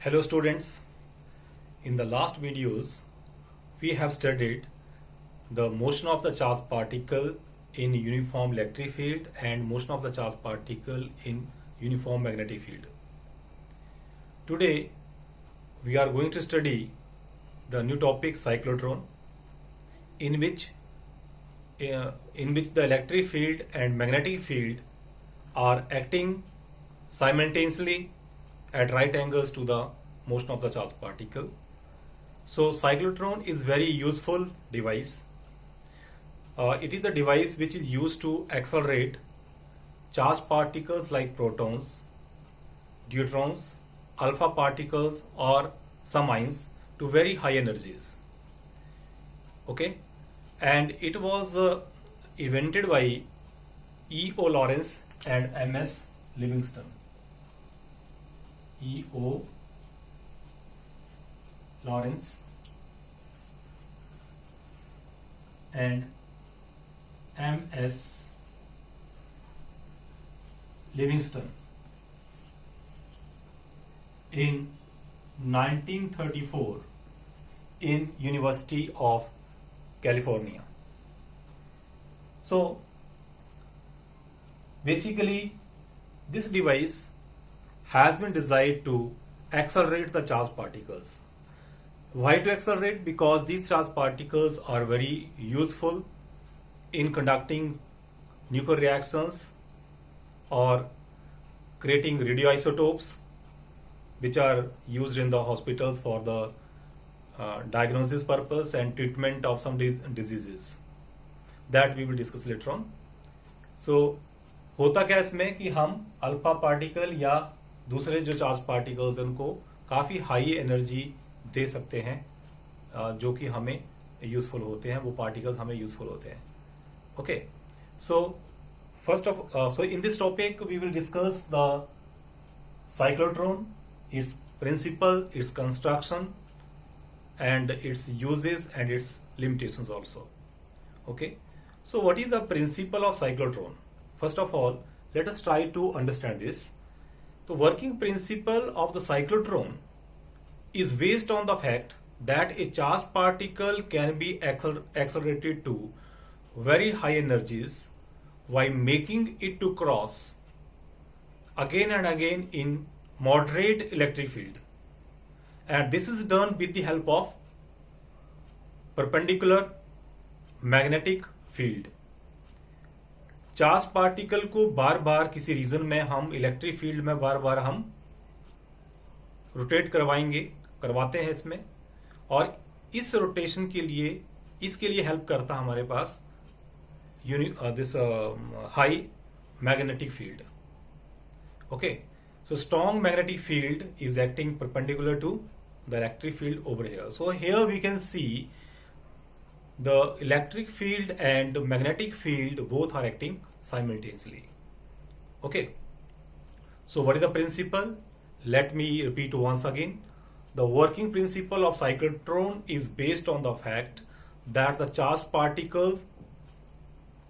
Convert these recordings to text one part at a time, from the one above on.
Hello students, in the last videos we have studied the motion of the charged particle in uniform electric field and motion of the charged particle in uniform magnetic field. Today we are going to study the new topic cyclotron in which the electric field and magnetic field are acting simultaneously at right angles to the motion of the charged particle. So cyclotron is very useful device. It is the device which is used to accelerate charged particles like protons, deuterons, alpha particles or some ions to very high energies. Okay, and it was invented by E.O. Lawrence and M.S. Livingston. E.O. Lawrence and M.S. Livingston in 1934 in University of California. So basically this device has been designed to accelerate the charged particles. Why to accelerate? Because these charged particles are very useful in conducting nuclear reactions or creating radioisotopes which are used in the hospitals for the diagnosis purpose and treatment of some diseases. That we will discuss later on. So होता क्या इसमें कि हम alpha particle या दूसरे जो charge particles उनको काफ़ी हाई एनर्जी दे सकते हैं जो कि हमें यूजफुल होते हैं, वो पार्टिकल्स हमें यूजफुल होते हैं. Okay, so first of so in this topic we will discuss the cyclotron, its principle, its construction and its uses and its limitations also. Okay, so what is the principle of cyclotron? First of all, let us try to understand this. The working principle of the cyclotron is based on the fact that a charged particle can be accelerated to very high energies by making it to cross again and again in moderate electric field. And this is done with the help of perpendicular magnetic field. Charge particle को बार बार किसी reason में हम electric field में बार बार हम rotate करवाते हैं इसमें, और इस रोटेशन के लिए इसके लिए हेल्प करता हमारे पास this high magnetic field. Okay, so strong magnetic field is acting perpendicular to the electric field over here. So here we can see the electric field and magnetic field both are acting simultaneously. Okay, so what is the principle? Let me repeat once again. The working principle of cyclotron is based on the fact that the charged particles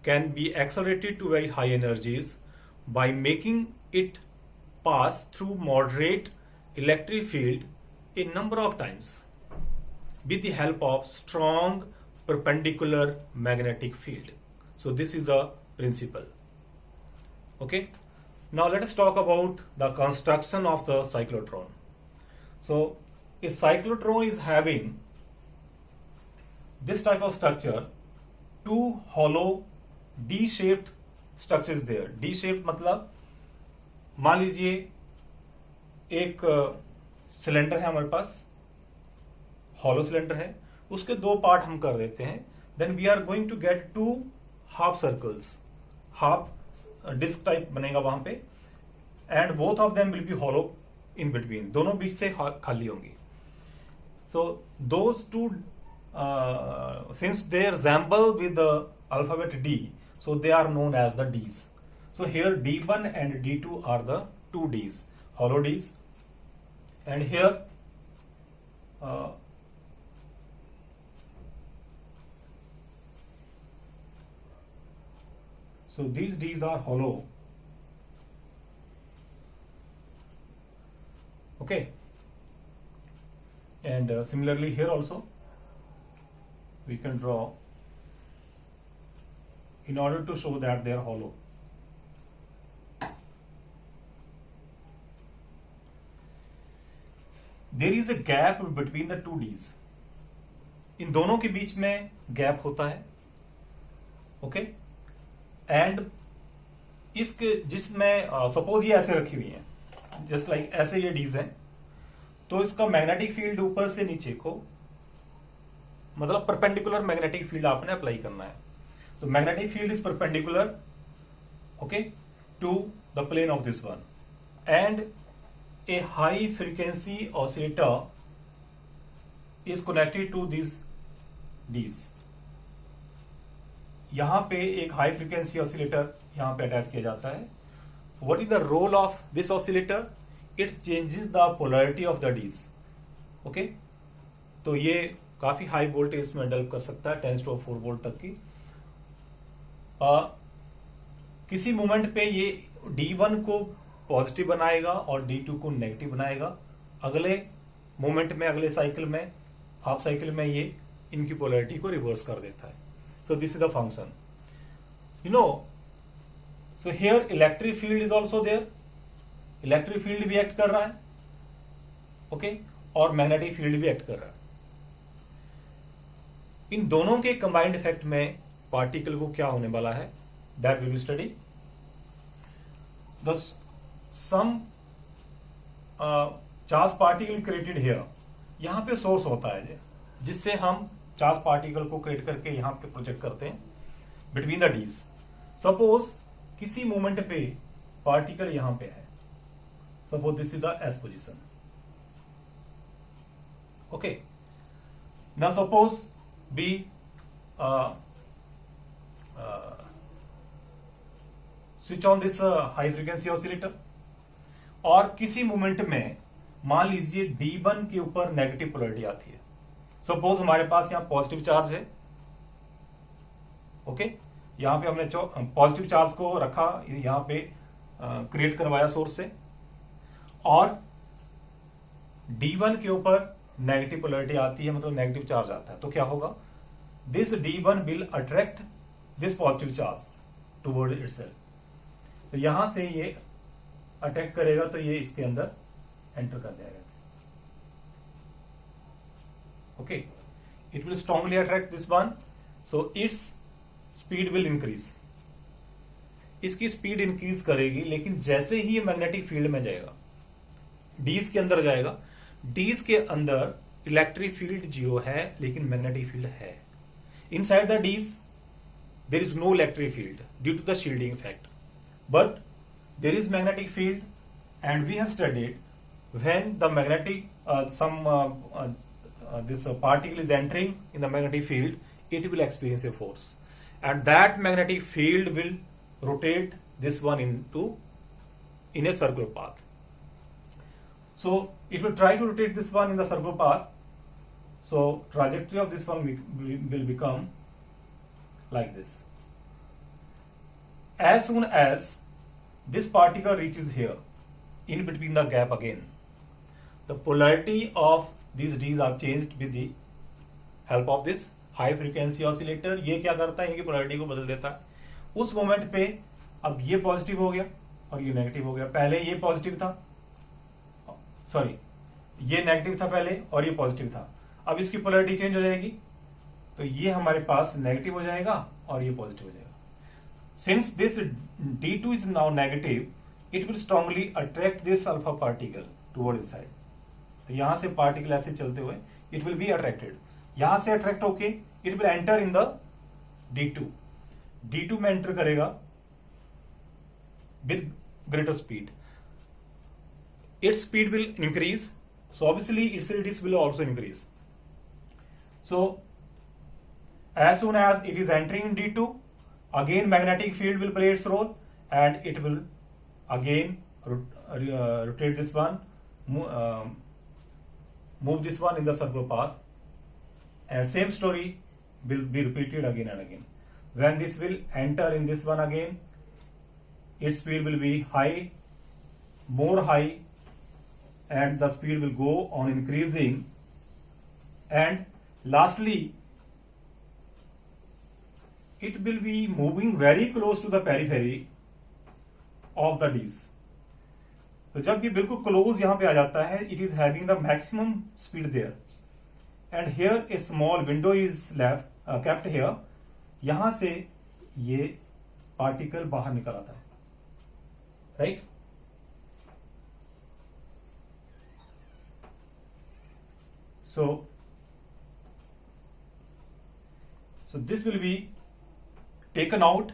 can be accelerated to very high energies by making it pass through moderate electric field a number of times with the help of strong perpendicular magnetic field. So this is a principle. Okay, now let us talk about the construction of the cyclotron. So a cyclotron is having this type of structure, two hollow D-shaped structures there. D-shaped मतलब मान लीजिए एक cylinder है हमारे पास, hollow cylinder है, उसके दो part हम कर देते हैं, then we are going to get two half circles, half disc type बनेगा वहां पे, and both of them will be hollow in between, दोनों बीच से खाली होंगी. So those two since they resemble with the alphabet D, so they are known as the D's. So here D1 and D2 are the two D's, hollow D's, and here so these D's are hollow. Okay, and similarly here also we can draw in order to show that they are hollow. There is a gap between the two D's. इन दोनों के बीच में gap होता है, okay and इसके जिसमें suppose ये ऐसे रखी हुई है, जस्ट लाइक ऐसे ये डीज हैं, तो इसका मैग्नेटिक फील्ड ऊपर से नीचे को मतलब परपेंडिकुलर मैग्नेटिक फील्ड आपने अप्लाई करना है. तो magnetic field is perpendicular okay to the plane of this one and a high frequency oscillator is connected to these D's. यहां पे एक हाई फ्रीक्वेंसी ऑसिलेटर यहां पे अटैच किया जाता है. What is the role of this oscillator? It changes the polarity of the D's. Okay? तो ये काफी हाई वोल्टेज में डेवलप कर सकता है 10 to 4 वोल्ट तक की. किसी मोमेंट पे ये D1 को पॉजिटिव बनाएगा और D2 को नेगेटिव बनाएगा. अगले मोमेंट में, अगले साइकिल में, हाफ साइकिल में ये इनकी पोलैरिटी को रिवर्स कर देता है. So this is the function, you know. So here electric field is also there. Electric field भी एक्ट कर रहा है, ओके और मैग्नेटिक फील्ड भी एक्ट कर रहा है. इन दोनों के कंबाइंड इफेक्ट में पार्टिकल को क्या होने वाला है, that will be study. The some charge particle created here, यहां पे सोर्स होता है जिससे हम चार्ज पार्टिकल को क्रिएट करके यहां पे प्रोजेक्ट करते हैं बिटवीन द डीज. सपोज किसी मोमेंट पे पार्टिकल यहां पे है, suppose this is the S position, okay. Now suppose be switch on this high frequency oscillator और किसी मोमेंट में मान लीजिए D1 के ऊपर नेगेटिव पोलैरिटी आती है. सपोज हमारे पास यहां पॉजिटिव चार्ज है, ओके. यहां पे हमने पॉजिटिव चार्ज को रखा, यहां पे क्रिएट करवाया सोर्स से, और D1 के ऊपर नेगेटिव पोलैरिटी आती है, मतलब नेगेटिव चार्ज आता है. तो क्या होगा, this D1 will attract this positive charge toward itself. तो यहां से ये अटैक करेगा तो ये इसके अंदर एंटर कर जाएगा, okay. It will strongly attract this one, so its speed will increase. इसकी स्पीड इंक्रीज करेगी, लेकिन जैसे ही ये मैग्नेटिक फील्ड में जाएगा, डीज के अंदर जाएगा, डीज के अंदर इलेक्ट्रिक फील्ड जीरो है लेकिन मैग्नेटिक फील्ड है. Inside the dees there is no electric field due to the shielding effect, but there is magnetic field, and we have studied when the magnetic this particle is entering in the magnetic field, it will experience a force, and that magnetic field will rotate this one in a circular path. So it will try to rotate this one in the circular path, so trajectory of this one will become like this. As soon as this particle reaches here, in between the gap again, the polarity of these D's are changed with the help of this high frequency oscillator. ये क्या करता है, इनकी polarity को बदल देता है. उस मोमेंट पे अब ये पॉजिटिव हो गया और ये नेगेटिव हो गया. पहले ये पॉजिटिव था, सॉरी ये नेगेटिव था पहले और ये पॉजिटिव था. अब इसकी पोलैरिटी चेंज हो जाएगी, तो ये हमारे पास नेगेटिव हो जाएगा और ये पॉजिटिव हो जाएगा. Since this D2 is now negative, it will strongly attract this alpha particle towards its side. तो यहां से पार्टिकल ऐसे चलते हुए it will be attracted. यहां से अट्रैक्ट होके it will enter in the D2. D2 में एंटर करेगा with greater speed. Its speed will increase, so obviously its radius will also increase. So as soon as it is entering in D2, again magnetic field will play its role, and it will again rotate this one, move this one in the circular path, and same story will be repeated again and again. When this will enter in this one again, its speed will be high, more high, and the speed will go on increasing and lastly it will be moving very close to the periphery of the disk. तो जब ये बिल्कुल close यहां पे आ जाता है, it is having the maximum speed there and here a small window is left kept here. यहां से ये पार्टिकल बाहर निकल आता है, right. So this will be taken out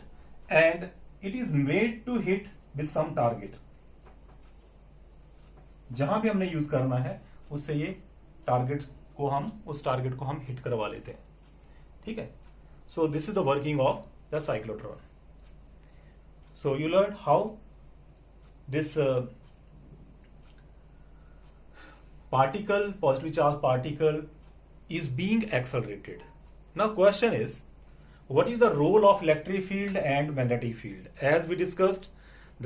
and it is made to hit with some target. जहां भी हमने यूज करना है उससे ये टारगेट को उस टारगेट को हम हिट करवा लेते हैं. ठीक है. So this is the working of the cyclotron. So you learn how this particle, positively charged particle is being accelerated. Now question is, what is the role of electric field and magnetic field? As we discussed,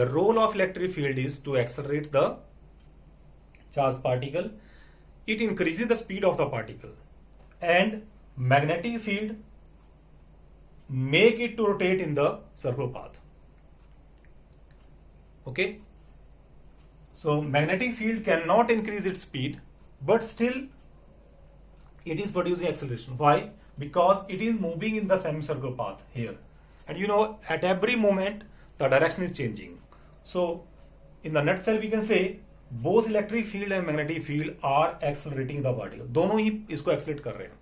the role of electric field is to accelerate the charged particle. It increases the speed of the particle. And magnetic field make it to rotate in the circular path. Okay? So magnetic field cannot increase its speed, but still it is producing acceleration. Why? Because it is moving in the semicircular path here. And you know, at every moment the direction is changing. So in the nutshell we can say both electric field and magnetic field are accelerating the particle. दोनों ही इसको एक्सलेट कर रहे हैं.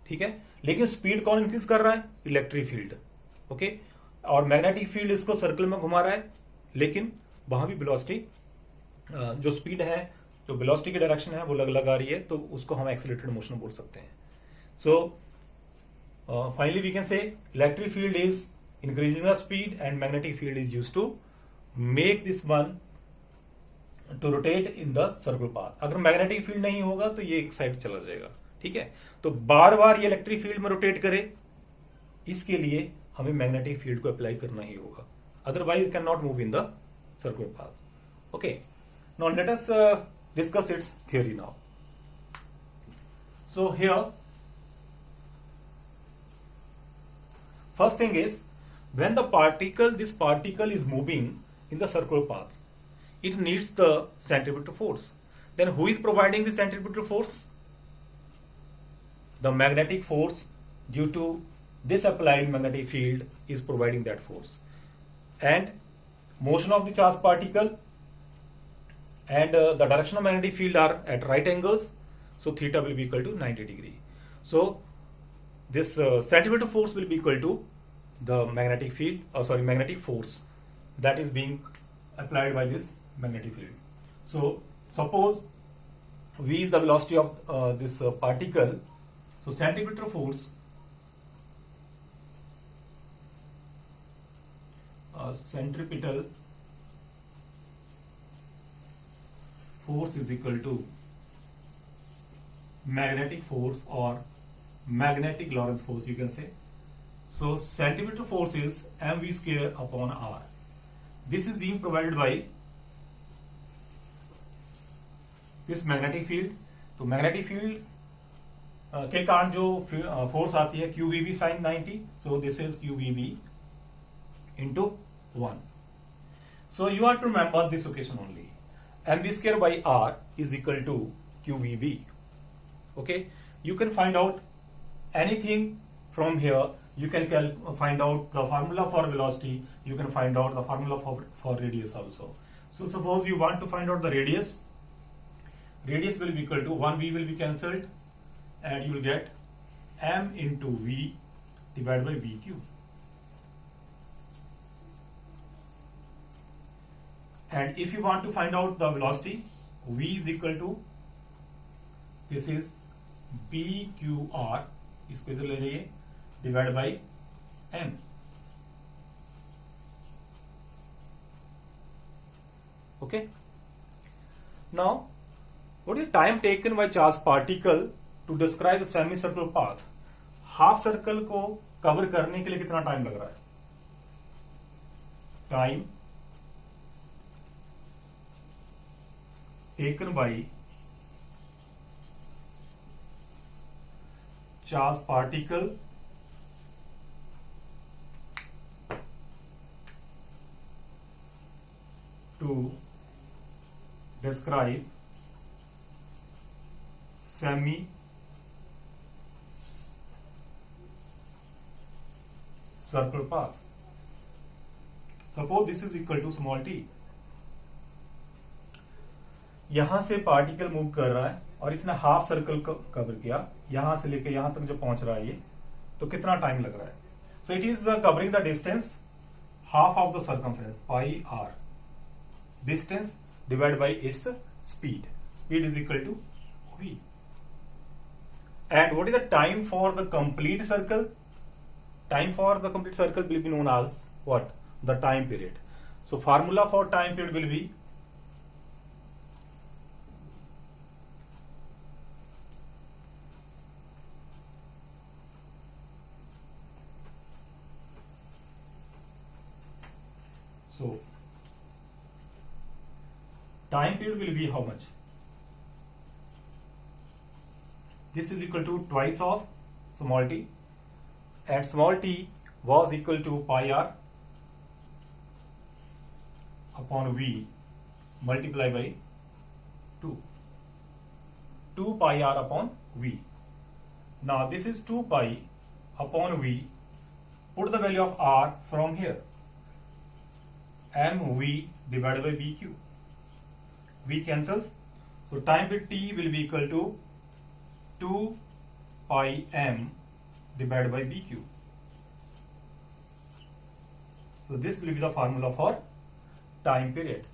ठीक है. लेकिन speed कौन increase कर रहा है? Electric field. ओके. और मैग्नेटिक फील्ड इसको सर्कल में घुमा रहा है, लेकिन वहां भी वेलोसिटी जो स्पीड है, जो वेलोसिटी की डायरेक्शन है वो अलग अलग आ रही है, तो उसको हम एक्सीलरेटेड मोशन बोल सकते हैं. So finally we can say electric field is increasing the speed and magnetic field is used to make this one to rotate in the circular path. अगर मैग्नेटिक फील्ड नहीं होगा तो ये एक साइड चला जाएगा. ठीक है. तो बार बार ये इलेक्ट्रिक फील्ड में रोटेट करे, इसके लिए हमें मैग्नेटिक फील्ड को अप्लाई करना ही होगा, otherwise it can not move in the circular path. Okay. Now let us discuss its theory now. So here, first thing is, when this particle is moving in the circular path, it needs the centripetal force. Then who is providing the centripetal force? The magnetic force, due to this applied magnetic field, is providing that force. And motion of the charged particle and the direction of magnetic field are at right angles, so theta will be equal to 90 degree. So this centripetal force will be equal to the magnetic field, magnetic force that is being applied by this magnetic field. So suppose v is the velocity of this particle, so centripetal force force is equal to magnetic force or magnetic Lorentz force, you can say. So centripetal force is mv square upon r. This is being provided by this magnetic field. तो magnetic field के कारण जो force आती है QVB sin 90, so this is QVB into 1. So you have to remember this equation only. mv square by r is equal to QVB. Okay, you can find out anything from here. You can find out the formula for velocity. You can find out the formula for radius also. So suppose you want to find out the radius. Radius will be equal to 1v will be cancelled, and you will get m into v divided by v cube. And if you want to find out the velocity, v is equal to, this is pqr, इसको इधर ले जाइए, divided by m. Okay. Now, what is the time taken by charged particle to describe the semicircular path? Half circle को cover करने के लिए कितना time लग रहा है? Time taken by charged particle to describe semi circle path. Suppose this is equal to small t. यहां से पार्टिकल मूव कर रहा है और इसने हाफ सर्कल कवर किया, यहां से लेकर यहां तक जो पहुंच रहा है ये, तो कितना टाइम लग रहा है? So it is covering the distance half of the circumference pi r, distance divide by its speed. Speed is equal to v. And what is the time for the complete circle? Time for the complete circle will be known as what? The time period. So formula for time period will be time period will be how much? This is equal to twice of small t, and small t was equal to pi r upon v multiplied by 2. 2 pi r upon v. Now this is 2 pi upon v. Put the value of r from here. mv divided by bq. V cancels. So time period t will be equal to 2 pi m divided by bq. So this will be the formula for time period.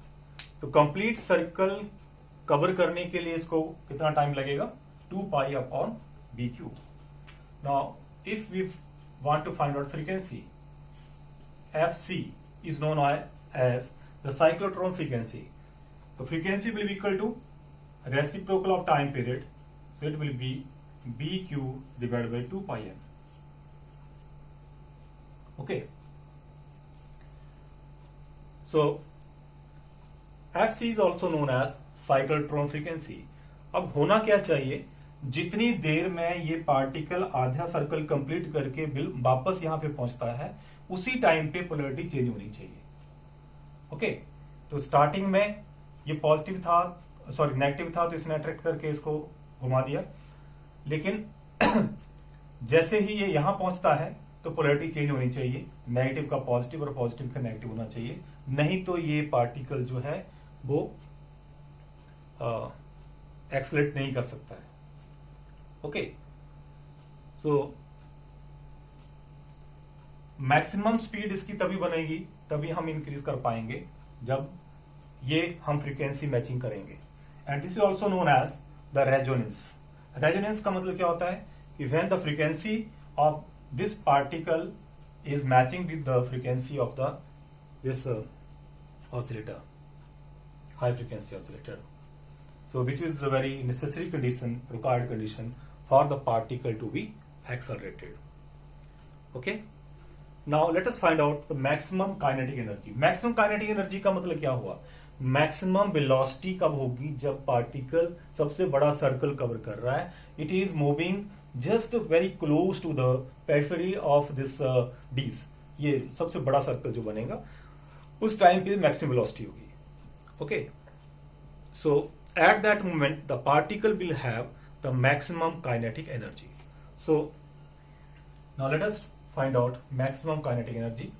तो complete circle cover करने के लिए इसको कितना time लगेगा? 2 pi upon bq. Now if we want to find out frequency, fc is known as the cyclotron frequency. So frequency will be equal to reciprocal of time period. So it will be bq divided by 2 pi m. Okay. So fc is also known as cyclotron frequency. अब होना क्या चाहिए? जितनी देर में ये particle आधा circle complete करके वापस यहां पे पहुंचता है, उसी टाइम पे पोलैरिटी चेंज होनी चाहिए. ओके. तो स्टार्टिंग में ये पॉजिटिव था, सॉरी नेगेटिव था, तो इसने अट्रैक्ट करके इसको घुमा दिया. लेकिन जैसे ही ये यहां पहुंचता है तो पोलैरिटी चेंज होनी चाहिए. नेगेटिव का पॉजिटिव और पॉजिटिव का नेगेटिव होना चाहिए, नहीं तो ये पार्टिकल जो है वो एक्सलेट नहीं कर सकता है. ओके. सो मैक्सिमम स्पीड इसकी तभी बनेगी, तभी हम इंक्रीज कर पाएंगे जब ये हम फ्रीक्वेंसी मैचिंग करेंगे. And this is also known as the resonance. Resonance का मतलब क्या होता है कि when the frequency of this particle is matching with the frequency of this oscillator, high frequency oscillator. So which is a very necessary condition, required condition for the particle to be accelerated. Okay. Now let us find out the maximum kinetic energy. Maximum kinetic energy का मतलब क्या हुआ? Maximum velocity कब होगी? जब particle सबसे बड़ा circle cover कर रहा है, it is moving just very close to the periphery of this dees. ये सबसे बड़ा सर्कल जो बनेगा उस टाइम पे मैक्सिमम वेलोसिटी होगी. Okay. So at that moment the particle will have the maximum kinetic energy. So now let us find out maximum kinetic energy.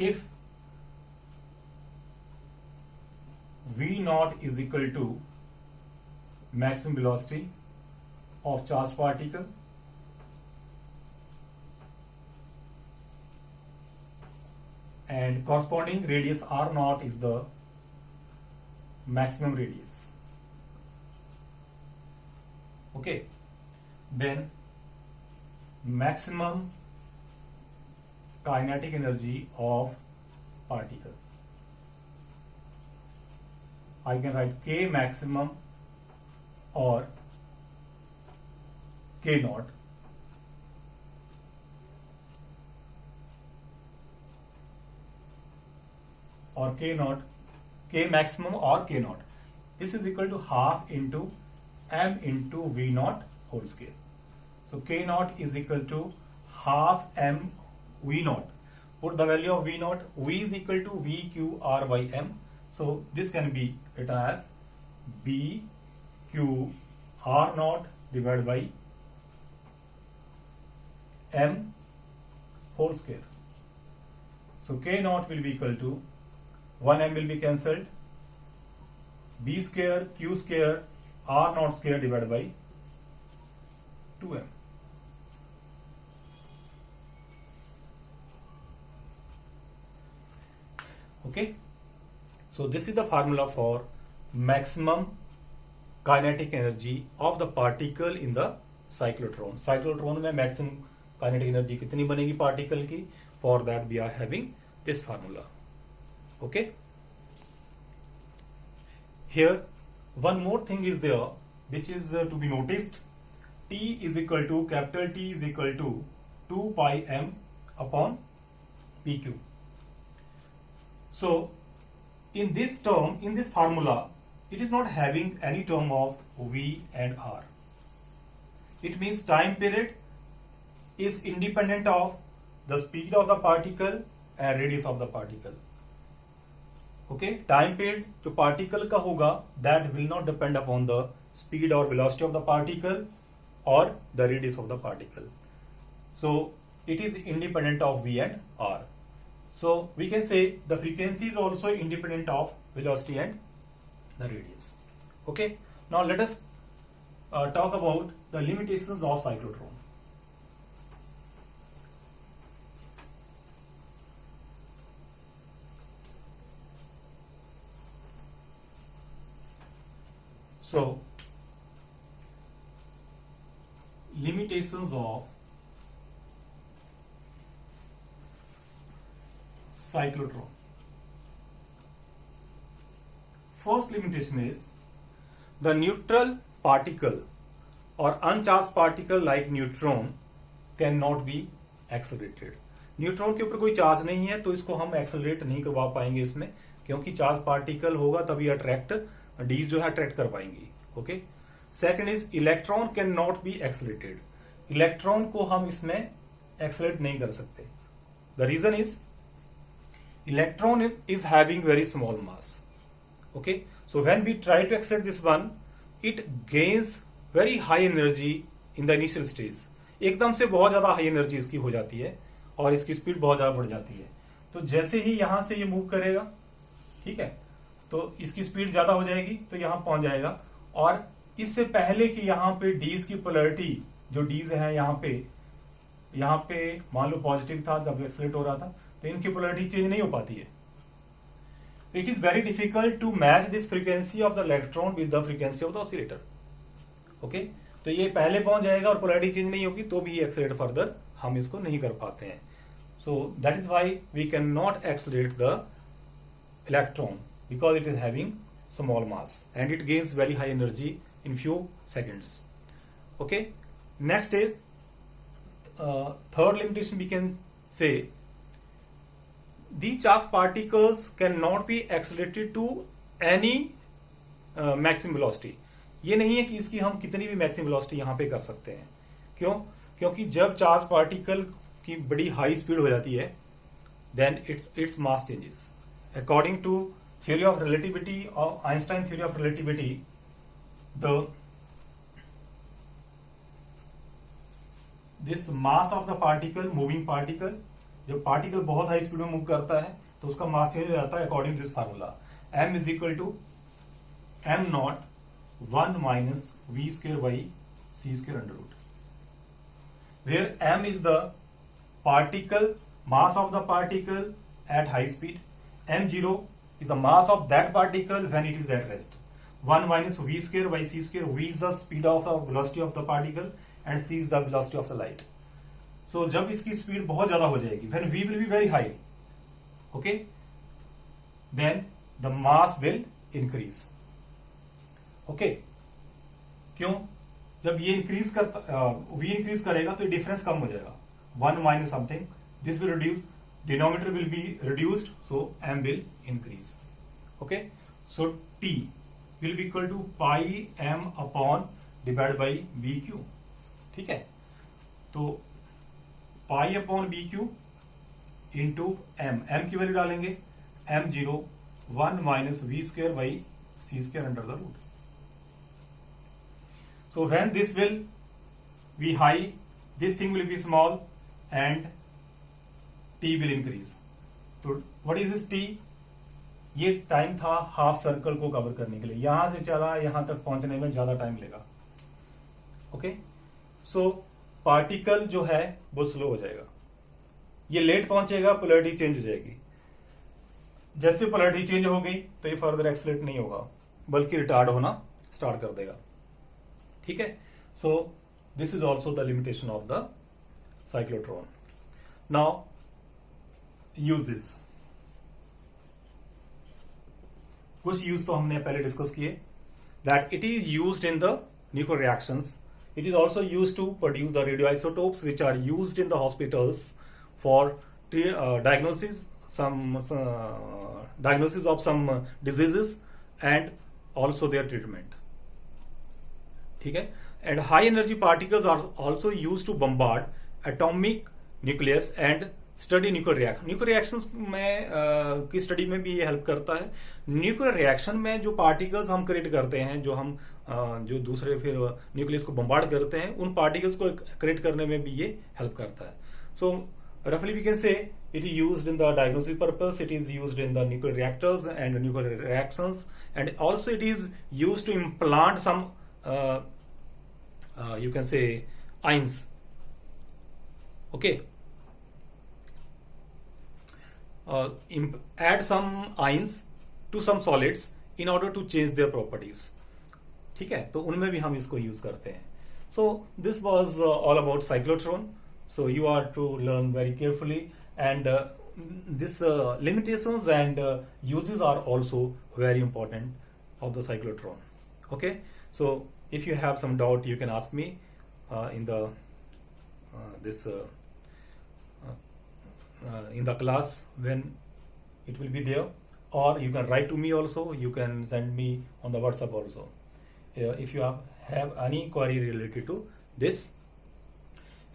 If v naught is equal to maximum velocity of charged particle and corresponding radius r naught is the maximum radius, okay, then maximum kinetic energy of particle, I can write k maximum or k naught or k naught, k maximum or k naught. this is equal to half into m into v naught whole square. So k naught is equal to half m v naught. Put the value of v naught. V is equal to v q r by m. So this can be written as b q r naught divided by m whole square. So k naught will be equal to 1m will be cancelled, b square q square r naught square divided by 2m. Okay, so this is the formula for maximum kinetic energy of the particle in the cyclotron. Cyclotron में maximum kinetic energy कितनी बनेगी particle की? For that we are having this formula. Okay. Here one more thing is there which is to be noticed. T is equal to capital T is equal to 2 pi m upon pq. So in this term, in this formula, it is not having any term of v and r. It means time period is independent of the speed of the particle and radius of the particle. Okay, time period जो particle का होगा that will not depend upon the speed or velocity of the particle or the radius of the particle. So it is independent of v and r. So we can say the frequency is also independent of velocity and the radius. Okay, now let us talk about the limitations of cyclotron. So limitations of cyclotron. First limitation is the neutral particle or uncharged particle like neutron cannot be accelerated. Neutron के ऊपर कोई charge नहीं है तो इसको हम accelerate नहीं करवा पाएंगे इसमें, क्योंकि चार्ज पार्टिकल होगा तभी अट्रैक्ट डी जो है अट्रैक्ट कर पाएंगी. Okay. Second is electron can not be accelerated. Electron को हम इसमें एक्सेलरेट नहीं कर सकते. The reason is electron is having very small mass. Okay, so when we try to accelerate this one, it gains very high energy in the initial stage. एकदम से बहुत ज्यादा हाई एनर्जी इसकी हो जाती है और इसकी स्पीड बहुत ज्यादा बढ़ जाती है. तो जैसे ही यहां से ये मूव करेगा, ठीक है, तो इसकी स्पीड ज्यादा हो जाएगी तो यहां पहुंच जाएगा. और इससे पहले कि यहाँ पे डीज की पोलैरिटी जो डीज है यहाँ पे मान लो पॉजिटिव था जब एक्सेलरेट हो रहा था, तो इनकी पोलैरिटी चेंज नहीं हो पाती है. It is very difficult to match this frequency of the electron with the frequency of the oscillator. Okay, तो ये पहले पहुंच जाएगा और पोलैरिटी चेंज नहीं होगी तो भी एक्सेलरेट फर्दर हम इसको नहीं कर पाते हैं. So that is why we can not accelerate the electron because it is having small mass and it gains very high energy in few seconds. Okay, next is third limitation we can say these charged particles cannot be accelerated to any maximum velocity. ये नहीं है कि इसकी हम कितनी भी maximum velocity यहाँ पे कर सकते हैं. क्यों? क्योंकि जब चार्ज पार्टिकल की बड़ी हाई स्पीड हो जाती है then its mass changes according to theory of relativity और Einstein theory of relativity. This mass of the particle, moving particle, जब पार्टिकल बहुत हाई स्पीड में मूव करता है तो उसका मास चेंज हो जाता है according to this formula. m is equal to m naught 1 minus v square by c square under root, where m is the particle mass of the particle at high speed, m0 is the mass of that particle when it is at rest. 1 minus v square by c square. V is the speed of the velocity of the particle and c is the velocity of the light. So जब इसकी speed बहुत ज्यादा हो जाएगी, when v will be very high, okay, then the mass will increase. Okay, क्यों? जब ये v increase करेगा तो डिफरेंस कम हो जाएगा. 1 minus something, this will reduce, denominator will be reduced, so m will increase. Okay, so t will be equal to pi m upon divide by B q. ठीक है, तो pi upon B q into m की value डालेंगे m0 1 minus v square by c square under the root. So when this will be high, this thing will be small and t will increase. तो what is this t? ये time था half circle को cover करने के लिए, यहां से चला यहां तक पहुंचने में ज्यादा टाइम लेगा। ओके, सो पार्टिकल जो है वो स्लो हो जाएगा, ये लेट पहुंचेगा, पोलैरिटी चेंज हो जाएगी। जैसे पोलैरिटी चेंज हो गई तो ये फर्दर एक्सलेट नहीं होगा बल्कि रिटार्ड होना स्टार्ट कर देगा। ठीक है, so this is also the limitation of the cyclotron. Now uses, कुछ यूज तो हमने पहले डिस्कस किए, that it is used in the nuclear reactions, it is also used to produce the radioisotopes which are used in the hospitals for diagnosis of some diseases and also their treatment. ठीक है, and high energy particles are also used to bombard atomic nucleus and study nuclear reaction. Nuclear reactions में की study में भी ये help करता है। Nuclear reaction में जो पार्टिकल्स हम क्रिएट करते हैं, जो हम जो दूसरे फिर न्यूक्लियस को बम्बार्ड करते हैं, उन पार्टिकल्स को क्रिएट करने में भी ये हेल्प करता है। सो roughly we can say it is used in the diagnostic purpose, it is used in the nuclear reactors and nuclear reactions, and also it is used to implant some you can say ions. Okay, add some ions to some solids in order to change their properties. ठीक है, तो उनमें भी हम इसको use करते हैं। So this was all about cyclotron. So you are to learn very carefully, and this limitations and uses are also very important of the cyclotron. Okay, so if you have some doubt, you can ask me in the in the class when it will be there, or you can write to me also. You can send me on the WhatsApp also if you have any query related to this.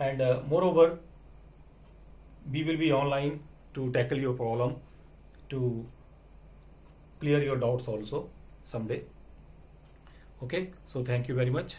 And moreover, we will be online to tackle your problem, to clear your doubts also someday. Okay, so thank you very much.